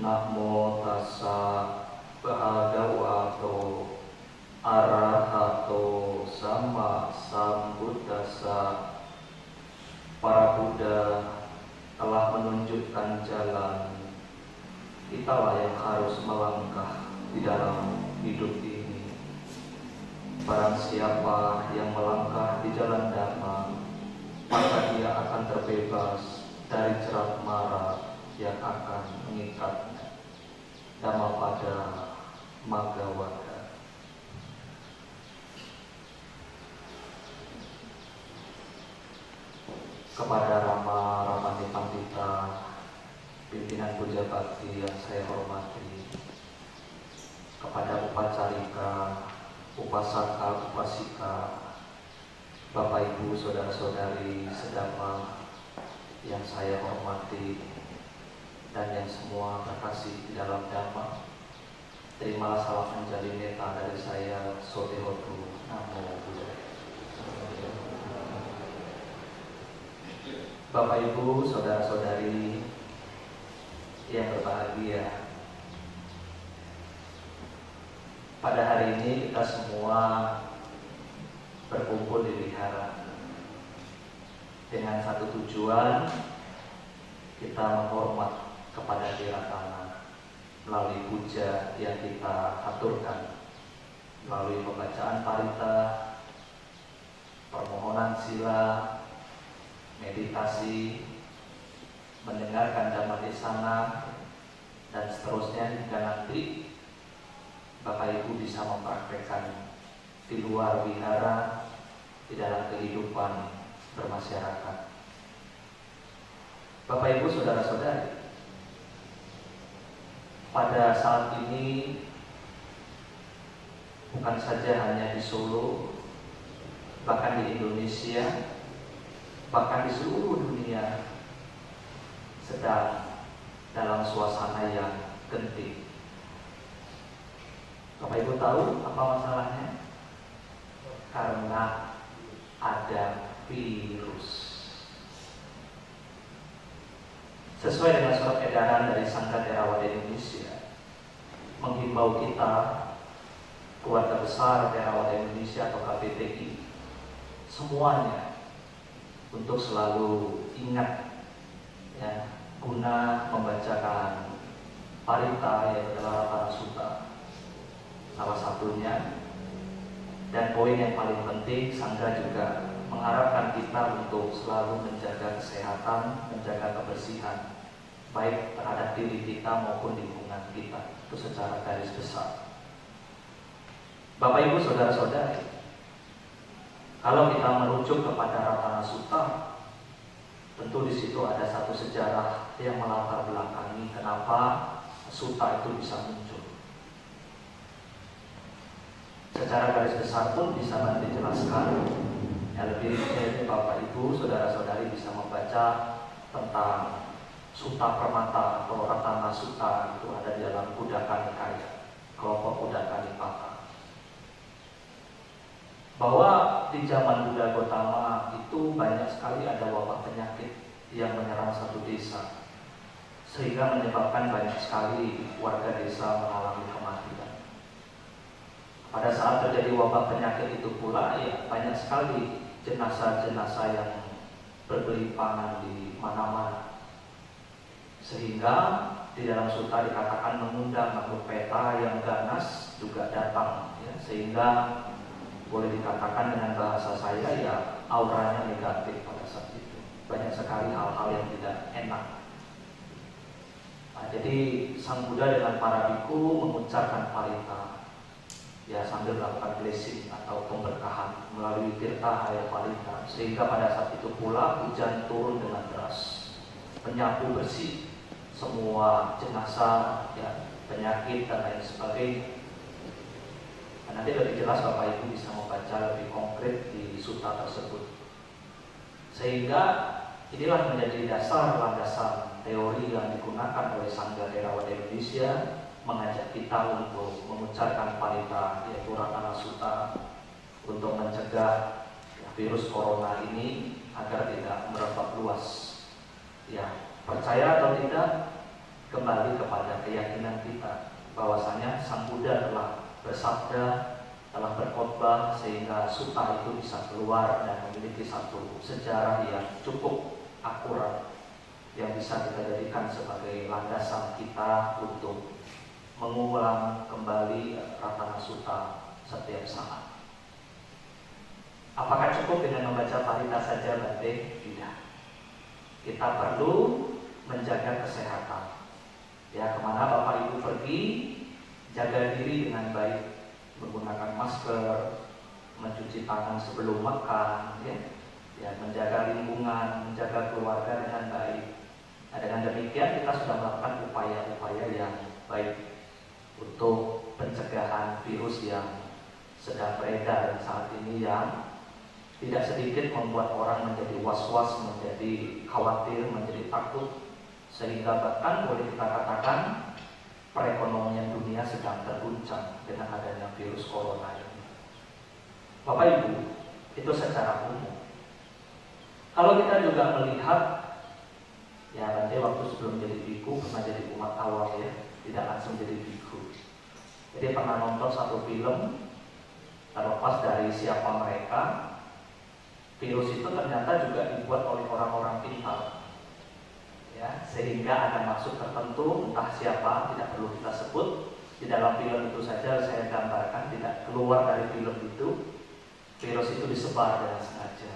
Namo tassa bhagavato arahato sama sambuddhassa. Para Buddha telah menunjukkan jalan. Kitalah yang harus melangkah di dalam hidup ini. Barang siapa yang melangkah di jalan Dhamma, maka dia akan terbebas dari jerat mara yang akan mengikatnya. Dhammapada Maggawaga. Kepada Rama Ramani Pandita, pimpinan Puja Bakti yang saya hormati, kepada Upacarika, Upasaka, Upasika, Bapak Ibu, Saudara-saudari sedama yang saya hormati, dan yang semua terkasih di dalam Dhamma, terimalah salam anjali neta dari saya, Sotehotu. Namo Buddhaya. Bapak Ibu, Saudara-saudari yang berbahagia, pada hari ini kita semua berkumpul di wihara dengan satu tujuan, kita menghormat kepada Tiratana melalui puja yang kita aturkan, melalui pembacaan parita, permohonan sila, meditasi, mendengarkan Dhamma Desana, dan seterusnya hingga nanti Bapak Ibu bisa mempraktekkan di luar wihara, di dalam kehidupan bermasyarakat. Bapak Ibu, Saudara-saudari, pada saat ini bukan saja hanya di Solo, bahkan di Indonesia, bahkan di seluruh dunia sedang dalam suasana yang genting. Bapak Ibu tahu apa masalahnya? Karena ada virus. Sesuai dengan surat edaran dari Sangga Theravada Indonesia, menghimbau kita, keluarga besar Theravada Indonesia atau KPTI, semuanya untuk selalu ingat, ya, guna membacakan parita yaitu adalah Ratana Sutta, salah satunya. Dan poin yang paling penting, Sangga juga mengharapkan kita untuk selalu menjaga kesehatan, menjaga kebersihan, baik terhadap diri kita maupun lingkungan kita, itu secara garis besar. Bapak Ibu, Saudara-saudari, kalau kita merujuk kepada Ratana Sutta, tentu di situ ada satu sejarah yang melatar belakangi kenapa sutta itu bisa muncul. Secara garis besar pun bisa nanti dijelaskan. Yang lebih rinci Bapak Ibu, Saudara-saudari bisa membaca tentang Sutta Permata atau Ratana Sutta, itu ada di dalam Uddaka Nikaya, kelompok Uddaka Nipata. Bahwa di zaman Buddha Gautama itu banyak sekali ada wabah penyakit yang menyerang satu desa, sehingga menyebabkan banyak sekali warga desa mengalami kematian. Pada saat terjadi wabah penyakit itu pula, ya, banyak sekali jenazah-jenazah yang bergelimpangan di mana-mana, sehingga di dalam sutta dikatakan mengundang makhluk peta yang ganas juga datang, ya, sehingga boleh dikatakan dengan bahasa saya, ya, auranya negatif pada saat itu. Banyak sekali hal-hal yang tidak enak. Nah, jadi Sang Buddha dengan para biku mengucapkan parita, ya, sambil melakukan blessing atau pemberkahan melalui tirta air parita, sehingga pada saat itu pula hujan turun dengan deras, menyapu bersih semua jenazah, ya, penyakit dan lain sebagainya. Nah, nanti lebih jelas Bapak Ibu bisa membaca lebih konkret di sutta tersebut. Sehingga inilah menjadi dasar landasan teori yang digunakan oleh Sangga Theravada Indonesia, mengajak kita untuk mengucapkan parita yaitu Ratana Sutta untuk mencegah virus corona ini agar tidak merebak luas. Ya, percaya atau tidak, kembali kepada keyakinan kita bahwasanya Sang Buddha telah bersabda, telah berkhotbah sehingga sutta itu bisa keluar dan memiliki satu sejarah yang cukup akurat yang bisa kita jadikan sebagai landasan kita untuk mengulang kembali Ratana Sutta setiap saat. Apakah cukup dengan membaca parita saja, Bante? Tidak. Kita perlu menjaga kesehatan. Ya, kemana Bapak Ibu pergi, jaga diri dengan baik, menggunakan masker, mencuci tangan sebelum makan, ya, menjaga lingkungan, menjaga keluarga dengan baik. Nah, dengan demikian kita sudah melakukan upaya-upaya yang baik untuk pencegahan virus yang sedang beredar saat ini, yang tidak sedikit membuat orang menjadi was-was, menjadi khawatir, menjadi takut, sehingga bahkan boleh kita katakan perekonomian dunia sedang terguncang dengan adanya virus corona ini. Bapak Ibu, itu secara umum. Kalau kita juga melihat, ya nanti waktu sebelum jadi biku pernah jadi umat awam, ya, tidak langsung jadi biku. Jadi pernah nonton satu film, terlepas dari siapa mereka, virus itu ternyata juga dibuat oleh orang-orang pintar, ya, sehingga ada maksud tertentu, entah siapa, tidak perlu kita sebut. Di dalam film itu saja saya gambarkan, tidak keluar dari film itu, virus itu disebar dengan sengaja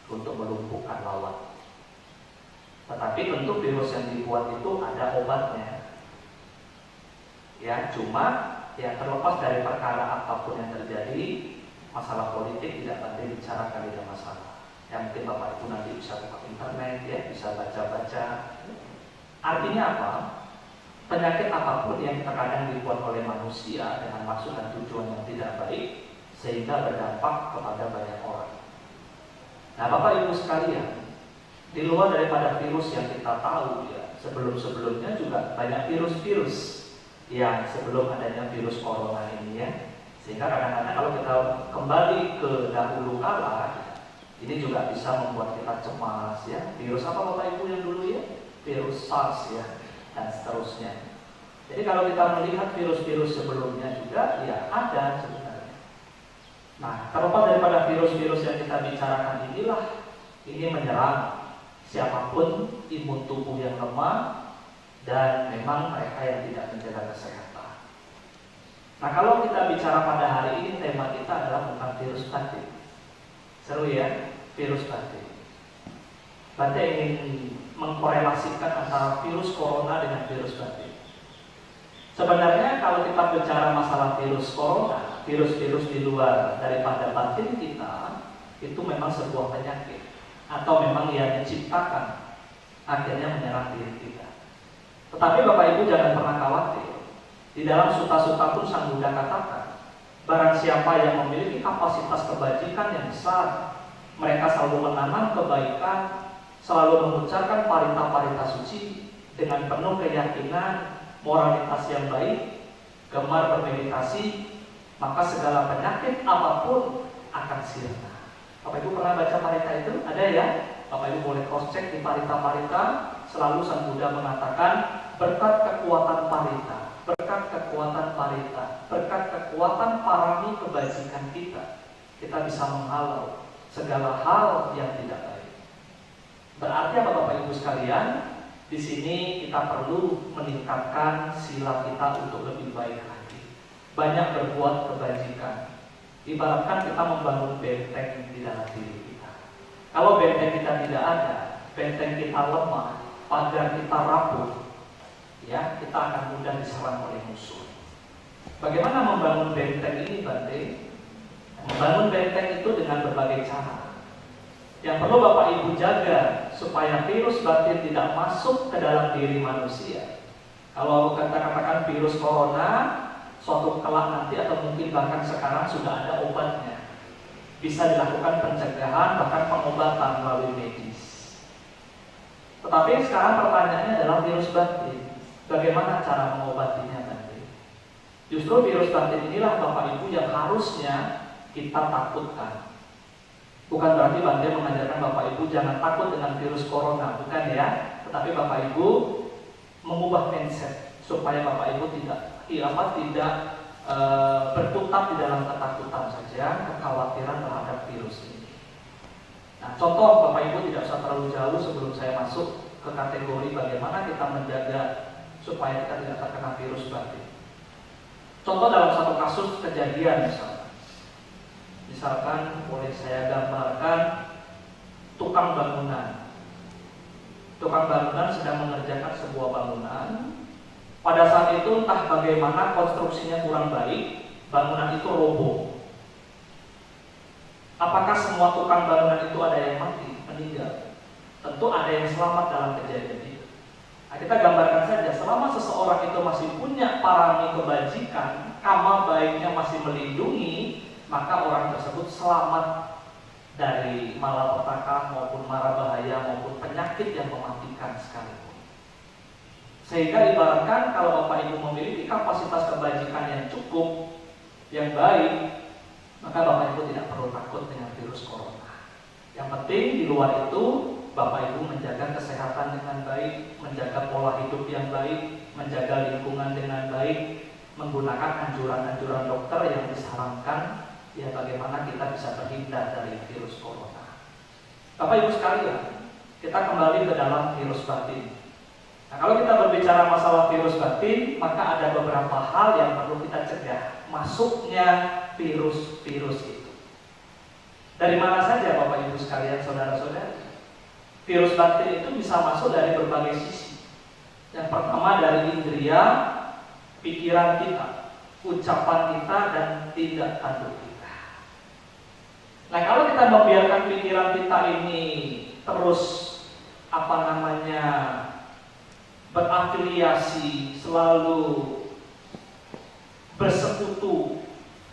untuk melumpuhkan lawan. Tetapi tentu virus yang dibuat itu ada obatnya, ya, cuma ya terlepas dari perkara apapun yang terjadi, masalah politik tidak penting dibicarakan, tidak masalah. Yang mungkin Bapak Ibu nanti bisa buka internet, ya, bisa baca-baca. Artinya apa? Penyakit apapun yang terkadang dibuat oleh manusia dengan maksud dan tujuan yang tidak baik, sehingga berdampak kepada banyak orang. Nah, Bapak Ibu sekalian, di luar daripada virus yang kita tahu, ya, sebelum-sebelumnya juga banyak virus-virus yang sebelum adanya virus corona ini, ya. Sehingga kadang-kadang kalau kita kembali ke dahulu kala, ini juga bisa membuat kita cemas, ya. Virus apa Bapak Ibu yang dulu, ya? Virus SARS, ya, dan seterusnya. Jadi kalau kita melihat virus-virus sebelumnya juga, ya ada sebenarnya. Nah, terlepas daripada virus-virus yang kita bicarakan inilah, ini menyerang siapapun imun tubuh yang lemah, dan memang mereka yang tidak menjaga kesehatan. Nah, kalau kita bicara pada hari ini, tema kita adalah tentang virus batin. Seru, ya, virus batin. Bante ingin mengkorelasikan antara virus corona dengan virus batin. Sebenarnya kalau kita bicara masalah virus corona, virus-virus di luar daripada batin kita, itu memang sebuah penyakit, atau memang yang diciptakan, akhirnya menyerang diri kita. Tetapi Bapak Ibu jangan pernah khawatir. Di dalam sutta-sutta pun Sang Buddha katakan, barang siapa yang memiliki kapasitas kebajikan yang besar, mereka selalu menanam kebaikan, selalu mengucapkan parita-parita suci dengan penuh keyakinan, moralitas yang baik, gemar bermeditasi, maka segala penyakit apapun akan sirna. Bapak Ibu pernah baca parita itu? Ada, ya? Bapak Ibu boleh cross check di parita-parita. Selalu Sang Buddha mengatakan, berkat kekuatan parita, berkat kekuatan parita, berkat kekuatan parami kebajikan kita, kita bisa menghalau segala hal yang tidak baik. Berarti apa Bapak Ibu sekalian? Di sini kita perlu meningkatkan sila kita untuk lebih baik lagi. Banyak berbuat kebajikan. Ibaratkan kita membangun benteng di dalam diri kita. Kalau benteng kita tidak ada, benteng kita lemah, pagar kita rapuh, ya, kita akan mudah diserang oleh musuh. Bagaimana membangun benteng ini, Bante? Membangun benteng itu dengan berbagai cara. Yang perlu Bapak Ibu jaga supaya virus batin tidak masuk ke dalam diri manusia. Kalau kita katakan virus corona, suatu kelak nanti atau mungkin bahkan sekarang sudah ada obatnya. Bisa dilakukan pencegahan, bahkan pengobatan melalui medis. Tetapi sekarang pertanyaannya adalah virus batin. Bagaimana cara mengobatinya nanti? Justru virus batin inilah Bapak Ibu yang harusnya kita takutkan. Bukan berarti Bante mengajarkan Bapak Ibu jangan takut dengan virus corona, bukan, ya. Tetapi Bapak Ibu, mengubah mindset supaya Bapak Ibu tidak berkutat di dalam ketakutan saja, kekhawatiran terhadap virus ini. Nah, contoh Bapak Ibu tidak usah terlalu jauh sebelum saya masuk ke kategori bagaimana kita menjaga supaya kita tidak terkena virus batin. Contoh dalam satu kasus kejadian misalkan boleh saya gambarkan tukang bangunan. Tukang bangunan sedang mengerjakan sebuah bangunan. Pada saat itu entah bagaimana konstruksinya kurang baik, bangunan itu roboh. Apakah semua tukang bangunan itu ada yang mati, meninggal? Tentu ada yang selamat dalam kejadian itu. Nah, kita gambarkan saja, selama seseorang itu masih punya parami kebajikan, amal baiknya masih melindungi, maka orang tersebut selamat dari malapetaka maupun mara bahaya maupun penyakit yang mematikan sekalipun. Sehingga ibaratkan kalau Bapak Ibu memiliki kapasitas kebajikan yang cukup, yang baik, maka Bapak Ibu tidak perlu takut dengan virus corona. Yang penting di luar itu Bapak Ibu menjaga kesehatan dengan baik, menjaga pola hidup yang baik, menjaga lingkungan dengan baik, menggunakan anjuran-anjuran dokter yang disarankan, ya bagaimana kita bisa terhindar dari virus corona. Bapak Ibu sekalian, kita kembali ke dalam virus batin. Nah, kalau kita berbicara masalah virus batin, maka ada beberapa hal yang perlu kita cegah masuknya virus-virus itu. Dari mana saja Bapak Ibu sekalian, saudara-saudari? Virus batin itu bisa masuk dari berbagai sisi. Yang pertama dari indera, pikiran kita, ucapan kita, dan tindak tanduk kita. Nah, kalau kita membiarkan pikiran kita ini terus berafiliasi, selalu bersekutu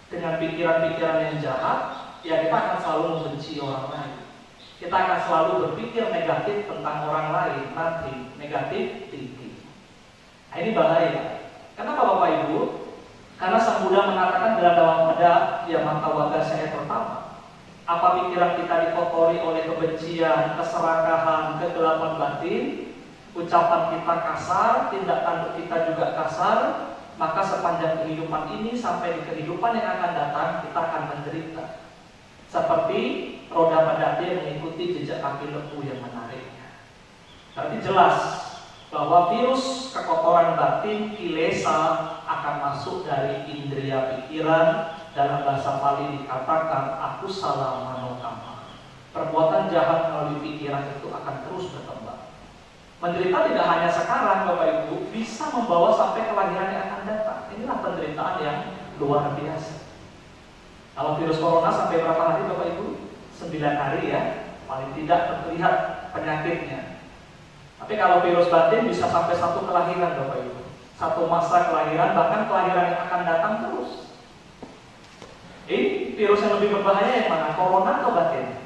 dengan pikiran-pikiran yang jahat, ya kita akan selalu membenci orang lain. Kita akan selalu berpikir negatif tentang orang lain, negatif thinking. Nah, ini bahaya. Kenapa Bapak Ibu? Karena Sang Buddha mengatakan dalam Dhammapada Yamantawagga saya pertama, apa pikiran kita dikotori oleh kebencian, keserakahan, kegelapan batin, ucapan kita kasar, tindak tanduk kita juga kasar, maka sepanjang kehidupan ini sampai di kehidupan yang akan datang kita akan menderita. Seperti roda pedati yang mengikuti jejak kaki lembu yang menariknya. Berarti jelas bahwa virus kekotoran batin kilesa akan masuk dari indera pikiran. Dalam bahasa Pali dikatakan akusala manokama. Perbuatan jahat melalui pikiran itu akan terus berkembang. Menderita tidak hanya sekarang Bapak Ibu, bisa membawa sampai kelahiran yang akan datang. Inilah penderitaan yang luar biasa. Kalau virus corona sampai berapa hari Bapak Ibu? 9 hari ya, paling tidak terlihat penyakitnya. Tapi kalau virus batin bisa sampai 1 kelahiran Bapak Ibu, 1 masa kelahiran, bahkan kelahiran yang akan datang terus. Ini virus yang lebih berbahaya yang mana? Corona atau batin?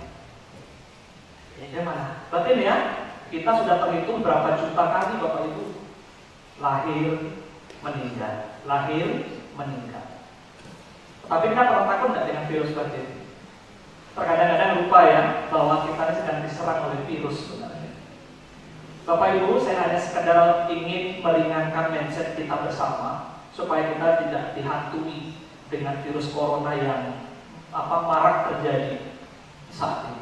Yang mana? Batin ya. Kita sudah terhitung berapa juta kali Bapak Ibu lahir, meninggal, lahir, meninggal. Tapi kita pernah takut tidak dengan virus batin? Terkadang-kadang lupa ya bahwa kita sedang diserang oleh virus sebenarnya. Bapak Ibu, saya hanya sekedar ingin meringankan mindset kita bersama supaya kita tidak dihantui dengan virus corona yang marak terjadi saat ini.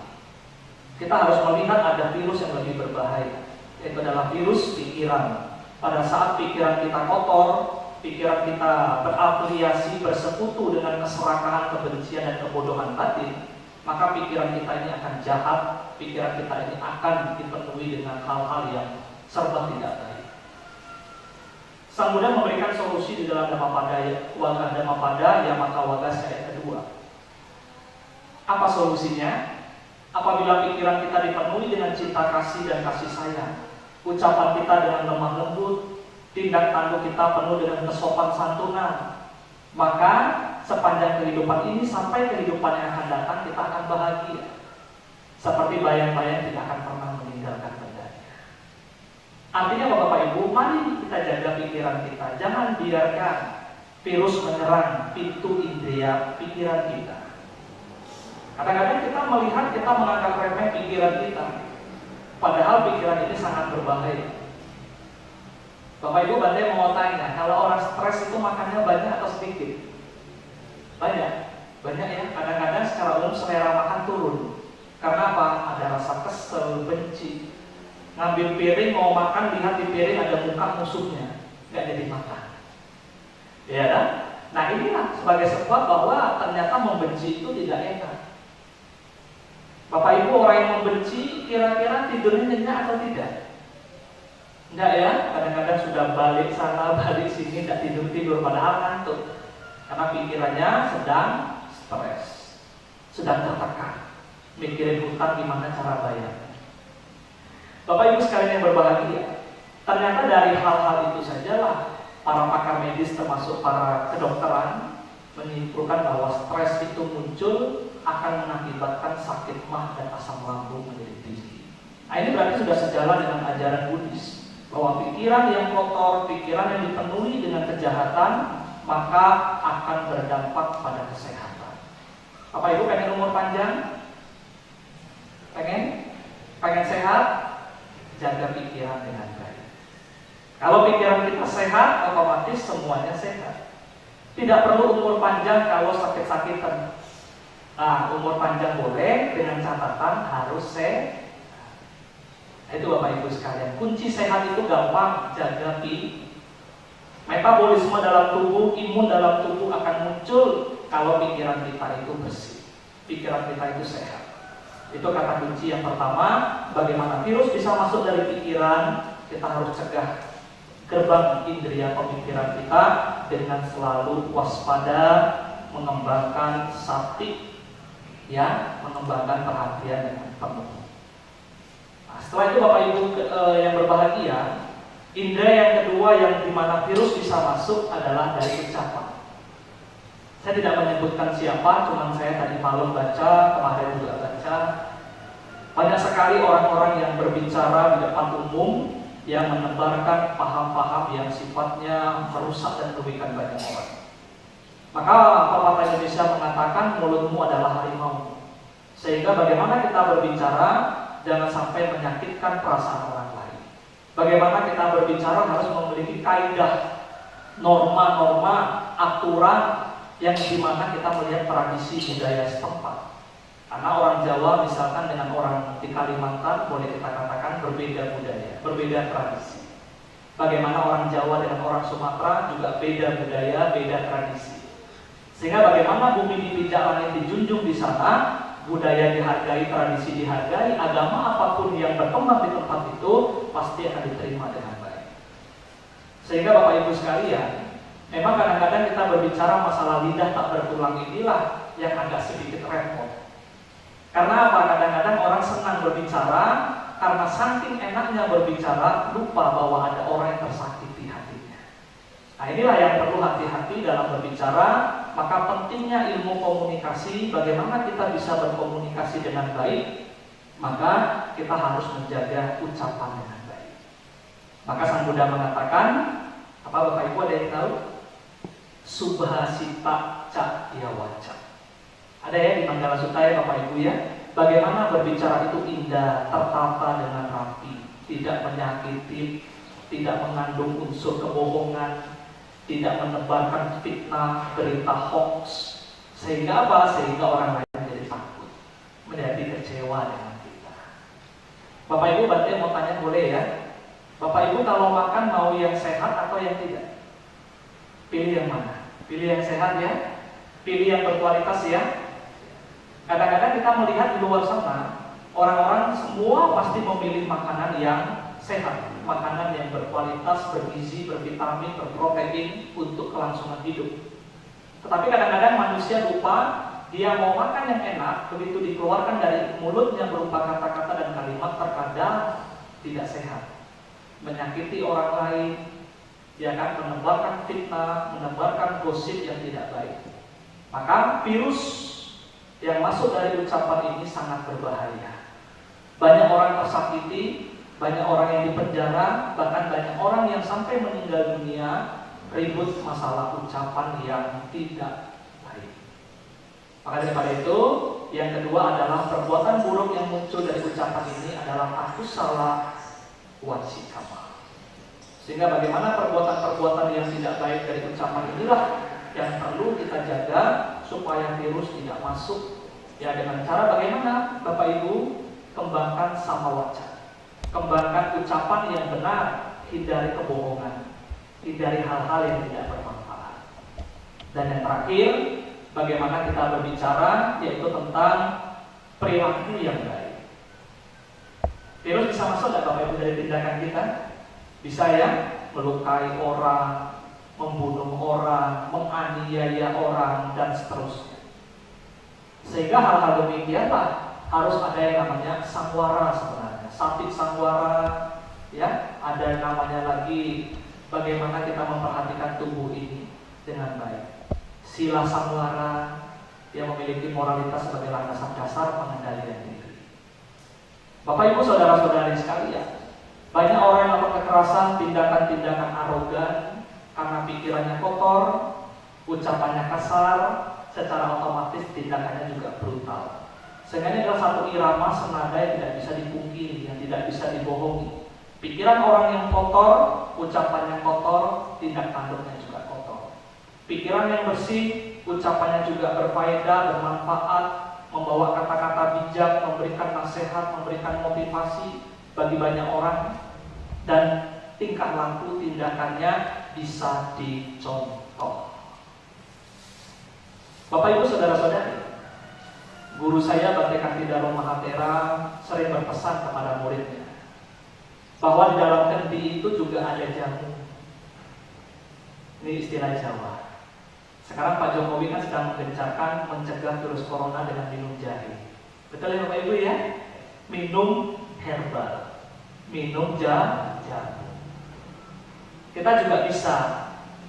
Kita harus melihat ada virus yang lebih berbahaya, yaitu adalah virus pikiran. Pada saat pikiran kita kotor, pikiran kita berafiliasi, bersekutu dengan keserakahan, kebencian, dan kebodohan batin, maka pikiran kita ini akan jahat, pikiran kita ini akan dipenuhi dengan hal-hal yang serba tidak baik. Sang Buddha memberikan solusi di dalam Dhammapada Yamantawagga ayat kedua. Apa solusinya? Apabila pikiran kita dipenuhi dengan cinta kasih dan kasih sayang, ucapan kita dengan lemah lembut, tindak tanduk kita penuh dengan kesopan santunan, maka sepanjang kehidupan ini sampai kehidupan yang akan datang kita akan bahagia. Seperti bayang-bayang tidak akan pernah meninggalkan bendanya. Artinya Bapak Ibu, mari kita jaga pikiran kita. Jangan biarkan virus menyerang pintu indera pikiran kita. Kadang-kadang kita melihat, kita menganggap remeh pikiran kita, padahal pikiran ini sangat berbahaya. Bapak Ibu Bante mau tanya, kalau orang stres itu makannya banyak atau sedikit? Banyak ya. Kadang-kadang secara umum selera makan turun. Karena apa? Ada rasa kesel, benci. Ngambil piring mau makan, lihat di piring ada muka musuhnya, nggak jadi makan. Ya kan? Nah inilah sebagai sebab bahwa ternyata membenci itu tidak enak. Bapak Ibu, orang yang membenci kira-kira tidurnya nyenyak atau tidak? Enggak ya, kadang-kadang sudah balik sana, balik sini, tidak tidur-tidur, padahal ngantuk. Karena pikirannya sedang stres, sedang tertekan, mikirin hutang gimana cara bayarnya. Bapak Ibu sekalian yang berbahagia, ternyata dari hal-hal itu sajalah para pakar medis termasuk para kedokteran menyimpulkan bahwa stres itu muncul akan mengakibatkan sakit mah dan asam lambung menjadi tinggi. Nah ini berarti sudah sejalan dengan ajaran Buddhis, bahwa pikiran yang kotor, pikiran yang dipenuhi dengan kejahatan, maka akan berdampak pada kesehatan. Bapak Ibu pengen umur panjang? Pengen sehat? Jaga pikiran dengan baik. Kalau pikiran kita sehat, otomatis semuanya sehat. Tidak perlu umur panjang kalau sakit-sakitan. Nah, umur panjang boleh dengan catatan harus sehat. Itu Bapak Ibu sekalian. Kunci sehat itu gampang, jaga metabolisme dalam tubuh, imun dalam tubuh akan muncul kalau pikiran kita itu bersih, pikiran kita itu sehat. Itu kata kunci yang pertama. Bagaimana virus bisa masuk dari pikiran? Kita harus cegah gerbang indera pemikiran kita dengan selalu waspada, mengembangkan sati, ya, mengembangkan perhatian dengan penuh. Nah, setelah itu Bapak Ibu yang berbahagia, indera yang kedua yang dimana virus bisa masuk adalah dari ucapan. Saya tidak menyebutkan siapa, cuma saya tadi malam baca, kemarin juga baca. Banyak sekali orang-orang yang berbicara di depan umum yang menebarkan paham-paham yang sifatnya merusak dan merugikan banyak orang. Maka pepatah Indonesia mengatakan mulutmu adalah harimau. Sehingga bagaimana kita berbicara jangan sampai menyakitkan perasaan orang lain. Bagaimana kita berbicara harus memiliki kaidah, norma-norma, aturan yang dimana kita melihat tradisi budaya setempat. Karena orang Jawa misalkan dengan orang di Kalimantan boleh kita katakan berbeda budaya, berbeda tradisi. Bagaimana orang Jawa dengan orang Sumatera juga beda budaya, beda tradisi. Sehingga bagaimana bumi dipijak langit dijunjung di sana, budaya dihargai, tradisi dihargai, agama apapun yang berkembang di tempat itu pasti akan diterima dengan baik. Sehingga Bapak Ibu sekalian, memang kadang-kadang kita berbicara masalah lidah tak bertulang inilah yang agak sedikit repot. Karena apa? Kadang-kadang orang senang berbicara, karena saking enaknya berbicara, lupa bahwa ada orang yang tersakiti hatinya. Nah inilah yang perlu hati-hati dalam berbicara. Maka pentingnya ilmu komunikasi, bagaimana kita bisa berkomunikasi dengan baik. Maka kita harus menjaga ucapan dengan baik. Maka Sang Buddha mengatakan, apa Bapak Ibu ada yang tahu? Subhasita cakya waca. Ada ya di Manggala Sutta ya Bapak Ibu ya. Bagaimana berbicara itu indah, tertata dengan rapi, tidak menyakiti, tidak mengandung unsur kebohongan, tidak menebarkan fitnah, berita hoax. Sehingga apa? Sehingga orang lain menjadi takut, menjadi kecewa dengan kita. Bapak Ibu Bante mau tanya boleh ya? Bapak Ibu kalau makan mau yang sehat atau yang tidak? Pilih yang mana? Pilih yang sehat ya? Pilih yang berkualitas ya? Kadang-kadang kita melihat di luar sana, orang-orang semua pasti memilih makanan yang sehat, makanan yang berkualitas, bergizi, bervitamin, berprotein untuk kelangsungan hidup. Tetapi kadang-kadang manusia lupa, dia mau makan yang enak, begitu dikeluarkan dari mulutnya berupa kata-kata dan kalimat terkadang tidak sehat, menyakiti orang lain, ya kan, menebarkan fitnah, menebarkan gosip yang tidak baik. Maka virus yang masuk dari ucapan ini sangat berbahaya. Banyak orang tersakiti, banyak orang yang dipenjara, bahkan banyak orang yang sampai meninggal dunia ribut masalah ucapan yang tidak baik. Maka daripada itu, yang kedua adalah perbuatan buruk yang muncul dari ucapan ini adalah akusala wacikama. Sehingga bagaimana perbuatan-perbuatan yang tidak baik dari ucapan inilah yang perlu kita jaga supaya virus tidak masuk. Ya, dengan cara bagaimana? Bapak Ibu, kembangkan sama wajah, kembangkan ucapan yang benar, hindari kebohongan, hindari hal-hal yang tidak bermanfaat. Dan yang terakhir, bagaimana kita berbicara, yaitu tentang perilaku yang baik. Virus bisa masuk nggak Bapak Ibu dari tindakan kita? Bisa ya, melukai orang, membunuh orang, menganiaya orang, dan seterusnya. Sehingga hal-hal demikianlah harus ada yang namanya sangwara sebenarnya, sapit sangwara, ya, ada yang namanya lagi bagaimana kita memperhatikan tubuh ini dengan baik. Sila sangwara yang memiliki moralitas sebagai landasan dasar pengendalian diri. Bapak Ibu saudara-saudari sekalian, banyak orang yang melakukan kekerasan, tindakan-tindakan arogan karena pikirannya kotor, ucapannya kasar, secara otomatis tindakannya juga brutal. Sehingga ini adalah satu irama senada yang tidak bisa dipungkiri, yang tidak bisa dibohongi. Pikiran orang yang kotor, ucapannya kotor, tindak tanduknya juga kotor. Pikiran yang bersih, ucapannya juga berfaedah, bermanfaat, membawa kata-kata bijak, memberikan nasihat, memberikan motivasi bagi banyak orang, dan tingkah laku tindakannya bisa dicontoh. Bapak Ibu saudara-saudari, guru saya Bante Karti Dharma Mahatera sering berpesan kepada muridnya bahwa di dalam kendi itu juga ada jamu. Ini istilah Jawa. Sekarang Pak Jokowi kan sedang menggencarkan mencegah virus corona dengan minum jahe. Betul ya Bapak Ibu ya? Minum herbal, minum jamu. Kita juga bisa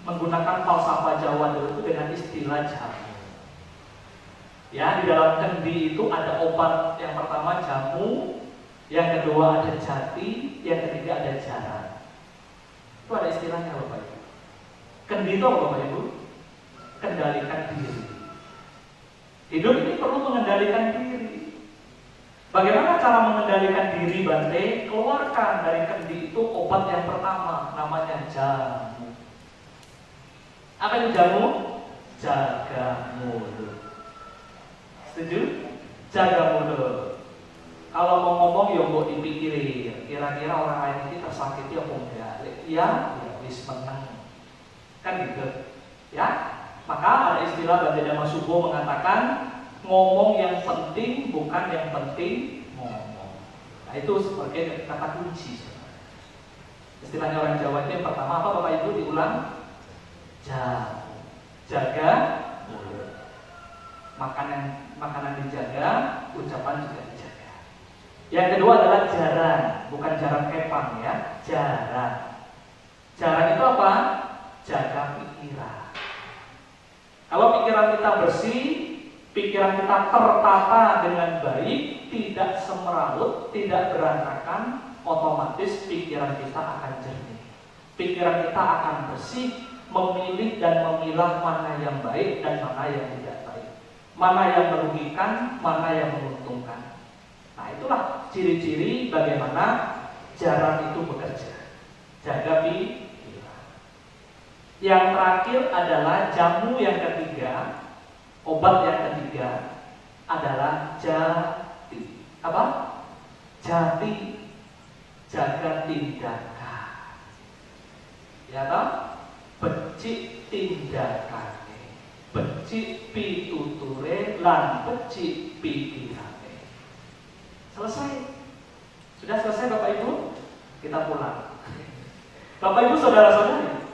menggunakan falsafah Jawa dulu itu dengan istilah jamu. Ya, di dalam kendi itu ada obat, yang pertama jamu, yang kedua ada jati, yang ketiga ada jaran. Itu ada istilahnya Bapak Ibu. Kendi itu apa Bapak Ibu? Kendalikan diri. Hidup ini perlu mengendalikan diri. Bagaimana cara mengendalikan diri Bante? Keluarkan dari kendi itu obat yang pertama, namanya jamu. Apa itu jamu? Jaga mulut. Setuju? Jaga mulut. Kalau mau ngomong ya mbok dipikirin, kira-kira orang lain ini tersakiti apa enggak? Ya wis menang. Kan gitu. Ya. Maka ada istilah Bante Dhamma Subbo mengatakan ngomong yang penting bukan yang penting ngomong. Nah itu sebagai kata kunci. Istilahnya orang Jawa itu yang pertama apa Bapak Ibu diulang? Jaga mulut. Makanan dijaga, ucapan juga dijaga. Yang kedua adalah jaran, bukan jaran kepang ya, jaran. Jaran itu apa? Jaga pikiran. Kalau pikiran kita bersih, pikiran kita tertata dengan baik, tidak semeraut, tidak berantakan, otomatis pikiran kita akan jernih. Pikiran kita akan bersih, memilih dan memilah mana yang baik dan mana yang tidak baik, mana yang merugikan, mana yang menguntungkan. Nah itulah ciri-ciri bagaimana jaran itu bekerja. Jaga pikiran. Yang terakhir adalah jamu yang ketiga, obat yang ketiga adalah jati. Apa? Jati. Jaga tindakan. Ya toh? Becik tindakannya, becik pituture lan becik pikirane. Selesai. Sudah selesai Bapak Ibu? Kita pulang. Bapak Ibu saudara-saudari,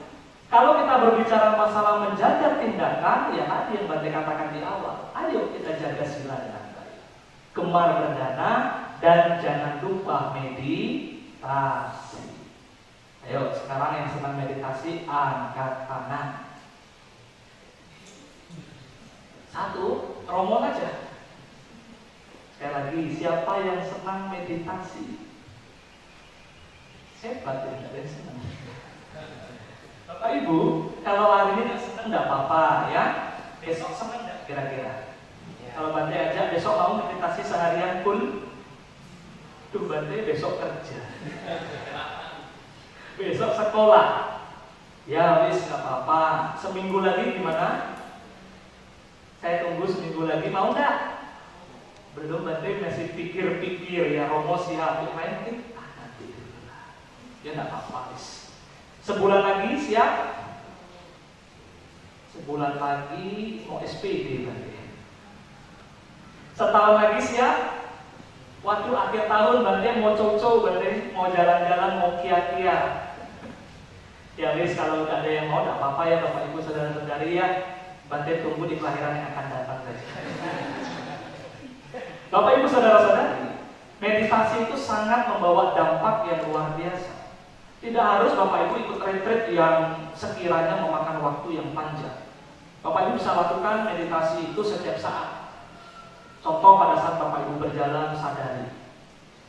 kalau kita berbicara masalah menjaga tindakan, ya tadi yang Bante katakan di awal, ayo kita jaga sila dengan baik. Gemar berdana dan jangan lupa meditasi. Ayo sekarang yang senang meditasi angkat tangan. Satu, rombong aja. Sekali lagi, siapa yang senang meditasi? Hebat ya, tidak ada yang senang. Bapak Ibu, kalau hari ini tidak senang tidak apa-apa ya. Besok senang tidak kira-kira? Ya. Kalau Bante ajak besok mau meditasi seharian pun, tuh Bante besok kerja. Besok besok sekolah. Ya wis, nggak apa-apa. Seminggu lagi gimana? Saya tunggu seminggu lagi, mau nggak? Belum, berarti masih pikir-pikir ya, Romo siap. Yang lain mungkin, nanti dulu lah. Ya nggak apa-apa, wis. Sebulan lagi siap? Sebulan lagi mau SPD berarti. Setahun lagi siap? Waduh, akhir tahun berarti mau coco, berarti mau jalan-jalan, mau kia-kia. Ya wis, kalau ada yang mau, tidak apa-apa ya Bapak Ibu Saudara-saudari ya. Berarti tunggu di kelahiran yang akan datang saja. Bapak Ibu Saudara-saudari, meditasi itu sangat membawa dampak yang luar biasa. Tidak harus Bapak Ibu ikut retreat yang sekiranya memakan waktu yang panjang. Bapak Ibu bisa lakukan meditasi itu setiap saat. Contoh pada saat Bapak Ibu berjalan, sadari.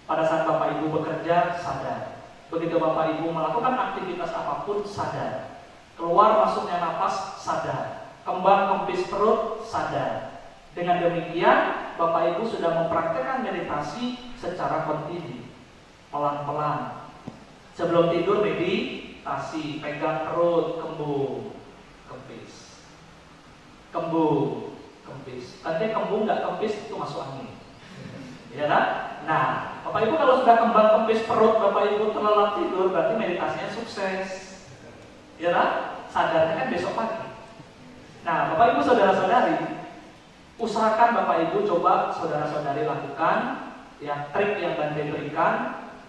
Pada saat Bapak Ibu bekerja, sadar. Begitu Bapak Ibu melakukan aktivitas apapun, sadar. Keluar masuknya napas, sadar. Kembang kempis perut, sadar. Dengan demikian, Bapak Ibu sudah mempraktekkan meditasi secara kontinu, pelan-pelan. Sebelum tidur meditasi, pegang perut, kembung, kempis. Kembung, kempis. Nanti kembung nggak kempis itu masuk angin. Ya kan? Nah, Bapak Ibu kalau sudah kembang kempis perut, Bapak Ibu terlelap tidur, berarti meditasinya sukses. Ya kan? Sadarnya kan besok pagi. Nah, Bapak Ibu Saudara-saudari, usahakan Bapak Ibu coba saudara-saudari lakukan ya, trik yang Bante berikan.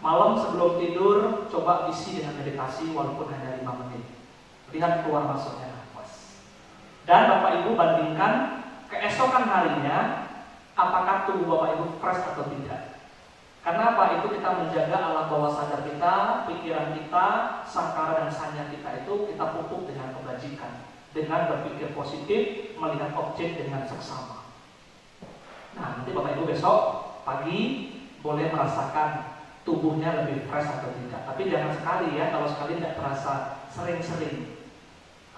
Malam sebelum tidur coba isi dengan meditasi walaupun hanya 5 menit. Lihat keluar masuknya nafas. Dan Bapak Ibu bandingkan keesokan harinya, apakah tubuh Bapak Ibu fresh atau tidak. Karena apa? Itu kita menjaga alam bawah sadar kita, pikiran kita, sangkara dan sanya kita itu kita pupuk dengan kebajikan, dengan berpikir positif, melihat objek dengan seksama. Nah, nanti Bapak Ibu besok pagi boleh merasakan tubuhnya lebih fresh atau tidak. Tapi jangan sekali ya, kalau sekali tidak terasa, sering-sering.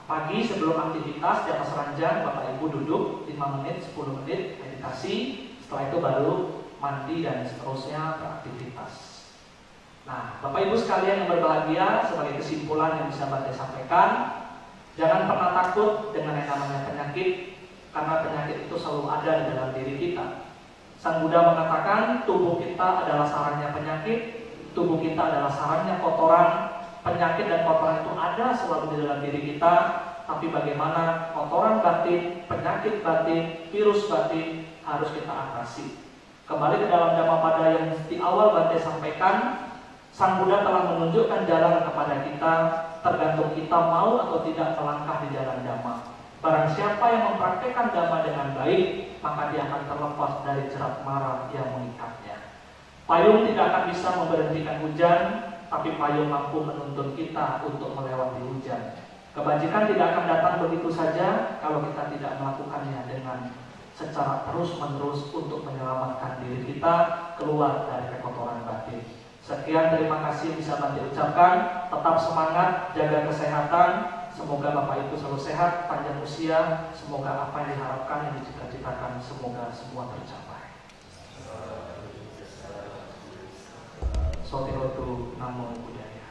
Pagi sebelum aktivitas di atas ranjang, Bapak Ibu duduk 5 menit, 10 menit meditasi. Setelah itu baru mandi dan seterusnya beraktivitas. Nah, Bapak Ibu sekalian yang berbahagia, sebagai kesimpulan yang bisa Bante sampaikan, jangan pernah takut dengan yang namanya penyakit, karena penyakit itu selalu ada di dalam diri kita. Sang Buddha mengatakan tubuh kita adalah sarangnya penyakit, tubuh kita adalah sarangnya kotoran. Penyakit dan kotoran itu ada selalu di dalam diri kita, tapi bagaimana kotoran batin, penyakit batin, virus batin harus kita atasi. Kembali ke dalam Dhammapada yang di awal Bante sampaikan, Sang Buddha telah menunjukkan jalan kepada kita, tergantung kita mau atau tidak melangkah di jalan Dhamma. Barang siapa yang mempraktekkan Dhamma dengan baik, maka dia akan terlepas dari jerat mara yang mengikatnya. Payung tidak akan bisa memberhentikan hujan, tapi payung mampu menuntun kita untuk melewati hujan. Kebajikan tidak akan datang begitu saja kalau kita tidak melakukannya dengan secara terus-menerus untuk menyelamatkan diri kita keluar dari kekotoran batin. Sekian, terima kasih bisa Bante ucapkan. Tetap semangat, jaga kesehatan. Semoga Bapak Ibu selalu sehat, panjang usia. Semoga apa yang diharapkan, yang dicita-citakan, semoga semua tercapai. Sotihotu Namo Buddhaya.